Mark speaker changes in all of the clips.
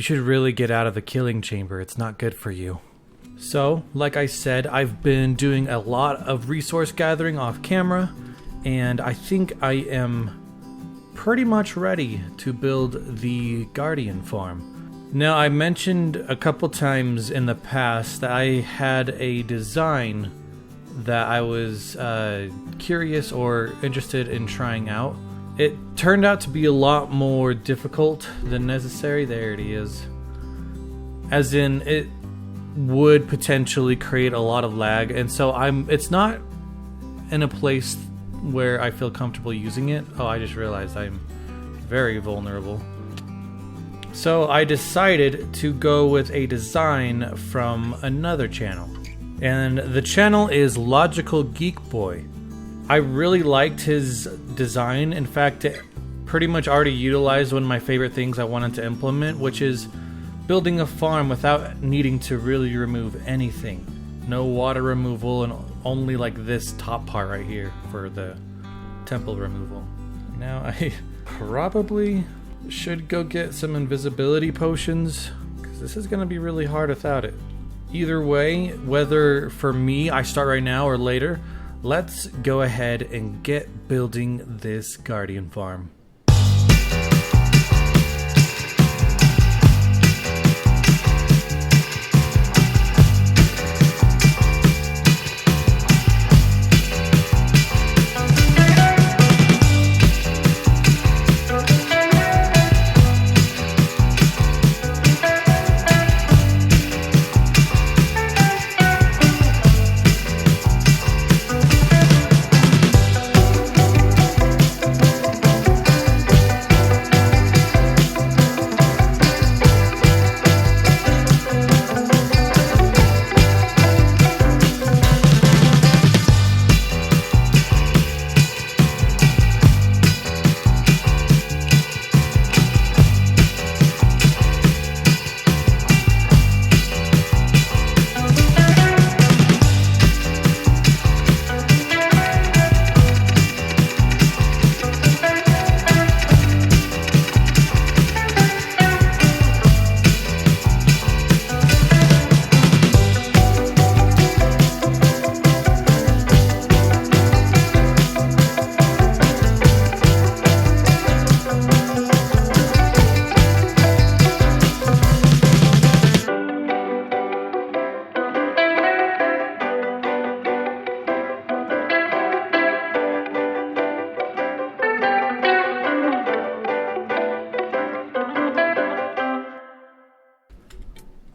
Speaker 1: should really get out of the killing chamber. It's not good for you. So, like I said, I've been doing a lot of resource gathering off camera, and I think I am pretty much ready to build the Guardian farm. Now, I mentioned a couple times in the past that I had a design that I was curious or interested in trying out. It turned out to be a lot more difficult than necessary. There it is. As in, it would potentially create a lot of lag, and so it's not in a place where I feel comfortable using it. Oh, I just realized I'm very vulnerable. So I decided to go with a design from another channel, and the channel is Logical Geek Boy. I really liked his design. In fact, it pretty much already utilized one of my favorite things I wanted to implement, which is building a farm without needing to really remove anything. No water removal, and only like this top part right here for the temple removal. Now I probably should go get some invisibility potions, because this is going to be really hard without it. Either way, whether for me I start right now or later, let's go ahead and get building this Guardian farm.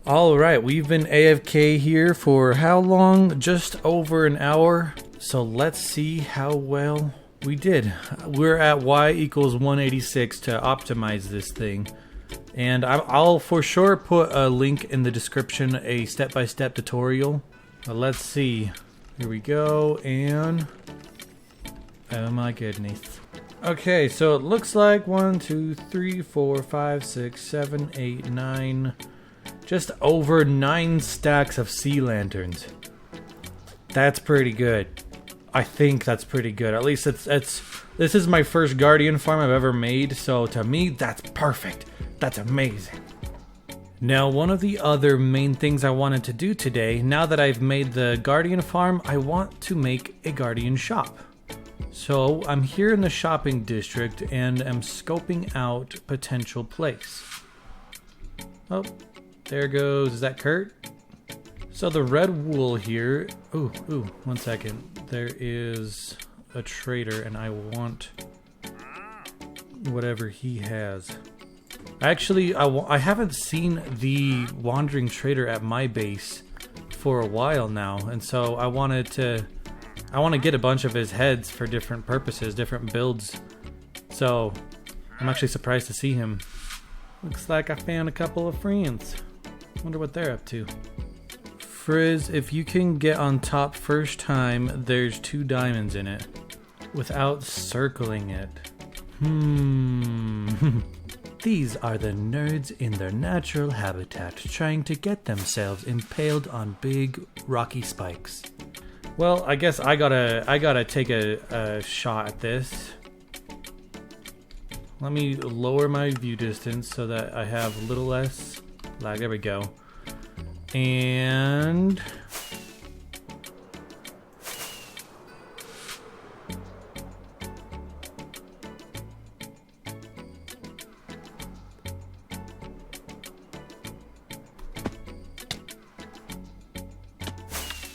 Speaker 1: Alright, we've been AFK here for how long? Just over an hour. So let's see how well we did. We're at y equals 186 to optimize this thing. And I'll for sure put a link in the description, a step-by-step tutorial. But let's see. Here we go, and oh my goodness. Okay, so it looks like 1, 2, 3, 4, 5, 6, 7, 8, 9... just over 9 stacks of sea lanterns. That's pretty good. I think that's pretty good. At least this is my first Guardian farm I've ever made, so to me, that's perfect. That's amazing. Now, one of the other main things I wanted to do today, now that I've made the Guardian farm, I want to make a Guardian shop. So I'm here in the shopping district and am scoping out potential place. Oh. There goes, is that Kurt? So the red wool here, ooh, one second. There is a trader and I want whatever he has. Actually, I haven't seen the wandering trader at my base for a while now. And so I want to get a bunch of his heads for different purposes, different builds. So I'm actually surprised to see him. Looks like I found a couple of friends. Wonder what they're up to. Friz, if you can get on top first time, there's 2 diamonds in it. Without circling it. These are the nerds in their natural habitat, trying to get themselves impaled on big rocky spikes. Well, I guess I gotta take a shot at this. Let me lower my view distance so that I have a little less Lag, there we go. And...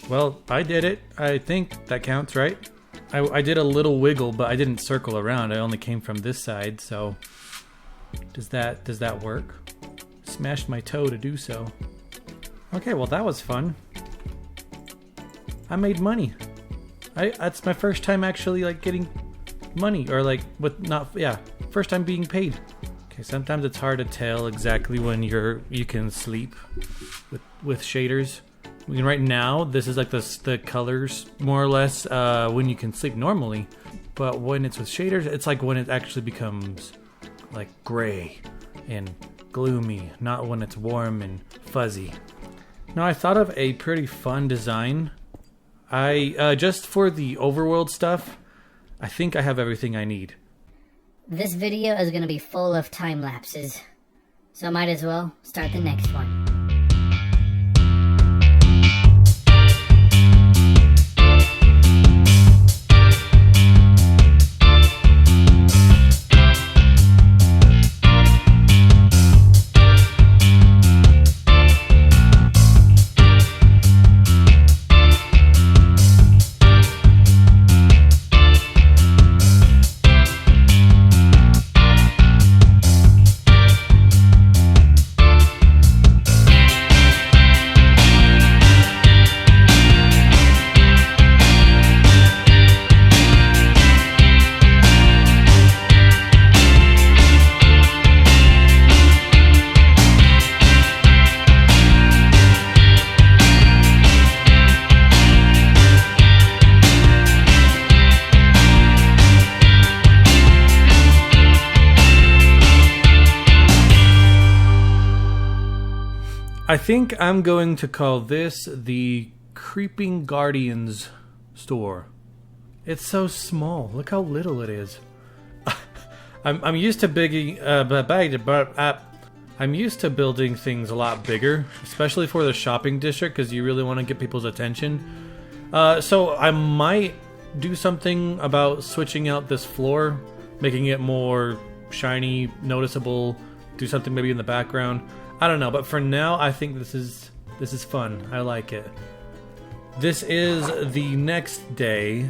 Speaker 1: well, I did it. I think that counts, right? I did a little wiggle, but I didn't circle around. I only came from this side, so... Does that work? Smashed my toe to do so. Okay, well that was fun. I made money. That's my first time actually like getting money, or like first time being paid. Okay, sometimes it's hard to tell exactly when you can sleep with shaders. Right now, this is like the colors more or less when you can sleep normally, but when it's with shaders, it's like when it actually becomes like gray and gloomy, not when it's warm and fuzzy. Now I thought of a pretty fun design. I just for the overworld stuff, I think I have everything I need.
Speaker 2: This video is going to be full of time lapses, so might as well start the next one.
Speaker 1: I think I'm going to call this the Creeping Guardians store. It's so small. Look how little it is. I'm used to I'm used to building things a lot bigger, especially for the shopping district, because you really want to get people's attention. So I might do something about switching out this floor, making it more shiny, noticeable. Do something maybe in the background. I don't know, but for now, I think this is fun. I like it. This is the next day,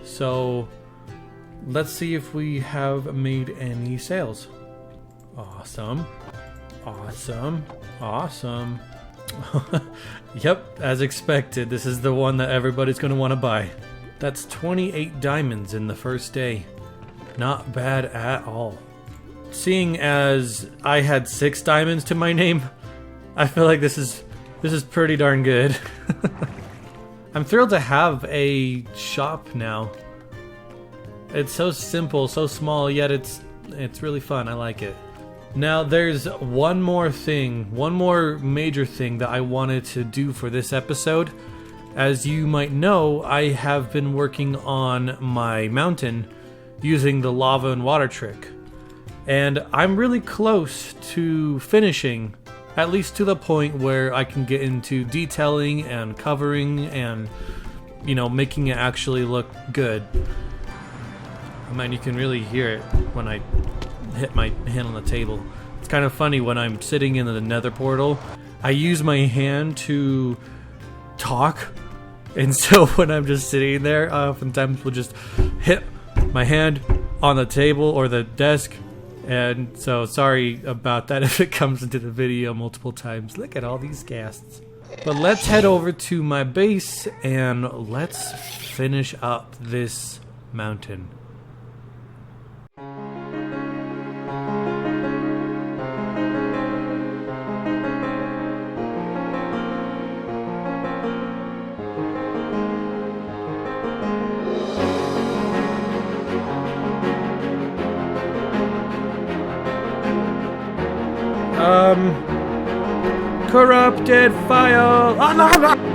Speaker 1: so let's see if we have made any sales. Awesome. Awesome. Awesome. Yep, as expected, this is the one that everybody's going to want to buy. That's 28 diamonds in the first day. Not bad at all. Seeing as I had 6 diamonds to my name, I feel like this is pretty darn good. I'm thrilled to have a shop now. It's so simple, so small, yet it's really fun. I like it. Now there's one more major thing that I wanted to do for this episode. As you might know, I have been working on my mountain using the lava and water trick. And I'm really close to finishing, at least to the point where I can get into detailing and covering and, making it actually look good. I mean, you can really hear it when I hit my hand on the table. It's kind of funny when I'm sitting in the nether portal, I use my hand to talk. And so when I'm just sitting there, I oftentimes will just hit my hand on the table or the desk. And so sorry about that if it comes into the video multiple times. Look at all these ghasts. But let's head over to my base and let's finish up this mountain. Corrupted file. Oh, no.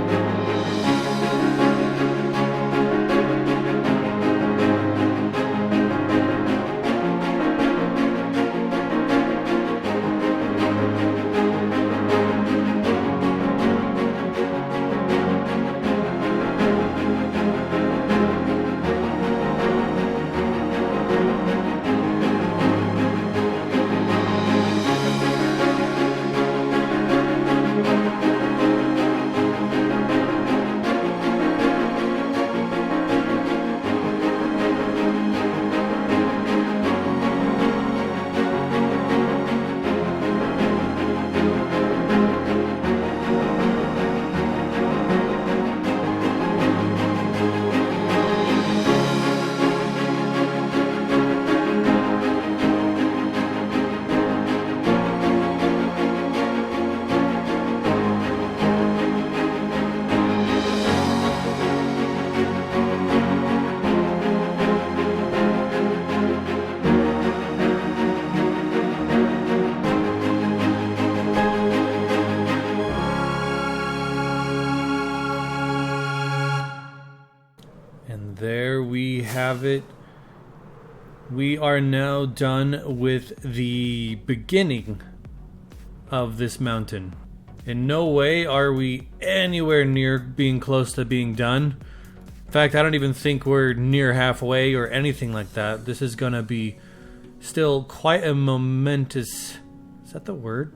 Speaker 1: have it. We are now done with the beginning of this mountain. In no way are we anywhere near being close to being done. In fact, I don't even think we're near halfway or anything like that. This is gonna be still quite a momentous... Is that the word?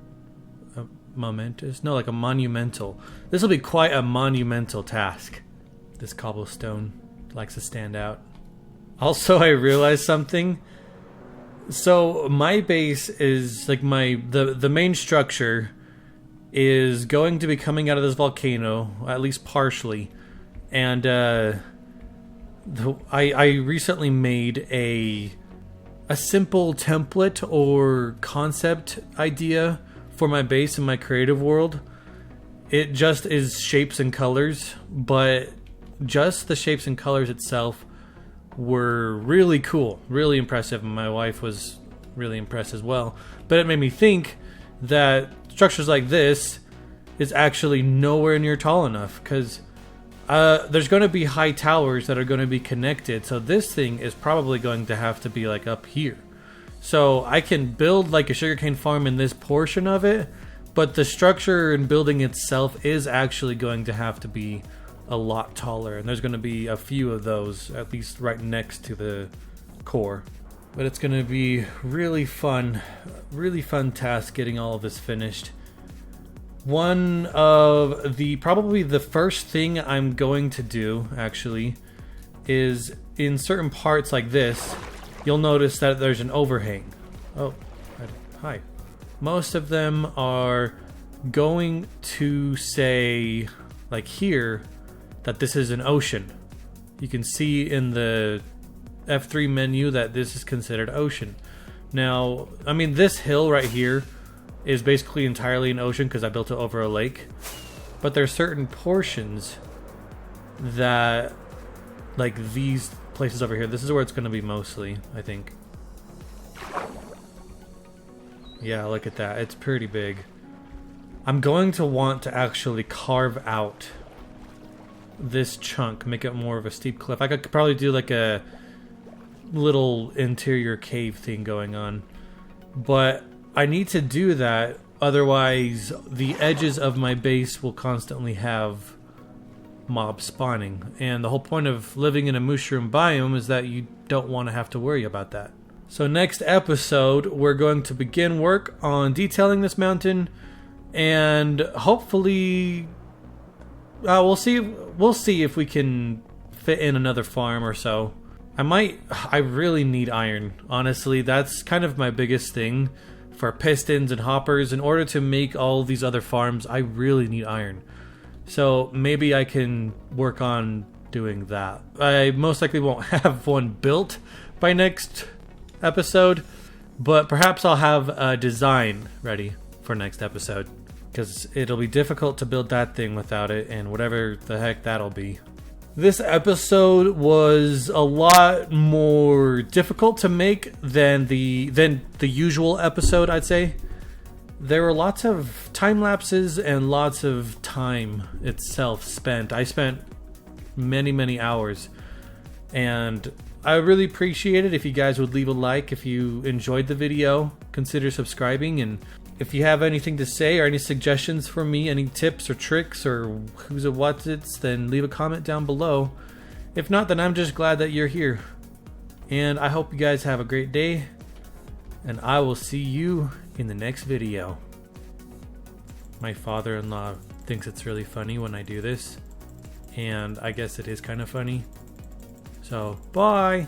Speaker 1: Momentous? No, like a monumental. This will be quite a monumental task. This cobblestone likes to stand out. Also, I realized something. So my base is like the main structure is going to be coming out of this volcano, at least partially. And I recently made a simple template or concept idea for my base in my creative world. It just is shapes and colors, but just the shapes and colors itself were really cool, really impressive, and my wife was really impressed as well. But it made me think that structures like this is actually nowhere near tall enough, because there's going to be high towers that are going to be connected, so this thing is probably going to have to be like up here. So I can build like a sugarcane farm in this portion of it, but the structure and building itself is actually going to have to be a lot taller, and there's going to be a few of those at least right next to the core. But it's going to be really fun task getting all of this finished. One of the probably the first thing I'm going to do actually is in certain parts like this, you'll notice that there's an overhang. Oh, hi. Most of them are going to say, like here, that this is an ocean. You can see in the F3 menu that this is considered ocean. Now, I mean, this hill right here is basically entirely an ocean because I built it over a lake. But there are certain portions that, like these places over here, this is where it's going to be mostly, I think. Yeah, look at that. It's pretty big. I'm going to want to actually carve out this chunk, make it more of a steep cliff. I could probably do like a little interior cave thing going on, but I need to do that, otherwise the edges of my base will constantly have mobs spawning, and the whole point of living in a mushroom biome is that you don't want to have to worry about that. So next episode we're going to begin work on detailing this mountain, and hopefully we'll see if we can fit in another farm or so. I really need iron. Honestly, that's kind of my biggest thing for pistons and hoppers. In order to make all these other farms, I really need iron. So maybe I can work on doing that. I most likely won't have one built by next episode, but perhaps I'll have a design ready for next episode, because it'll be difficult to build that thing without it, and whatever the heck that'll be. This episode was a lot more difficult to make than the usual episode, I'd say. There were lots of time lapses and lots of time itself spent. I spent many hours, and I really appreciate it if you guys would leave a like. If you enjoyed the video, consider subscribing, and if you have anything to say or any suggestions for me, any tips or tricks or who's it, what's it's, then leave a comment down below. If not, then I'm just glad that you're here. And I hope you guys have a great day, and I will see you in the next video. My father-in-law thinks it's really funny when I do this, and I guess it is kind of funny. So, bye!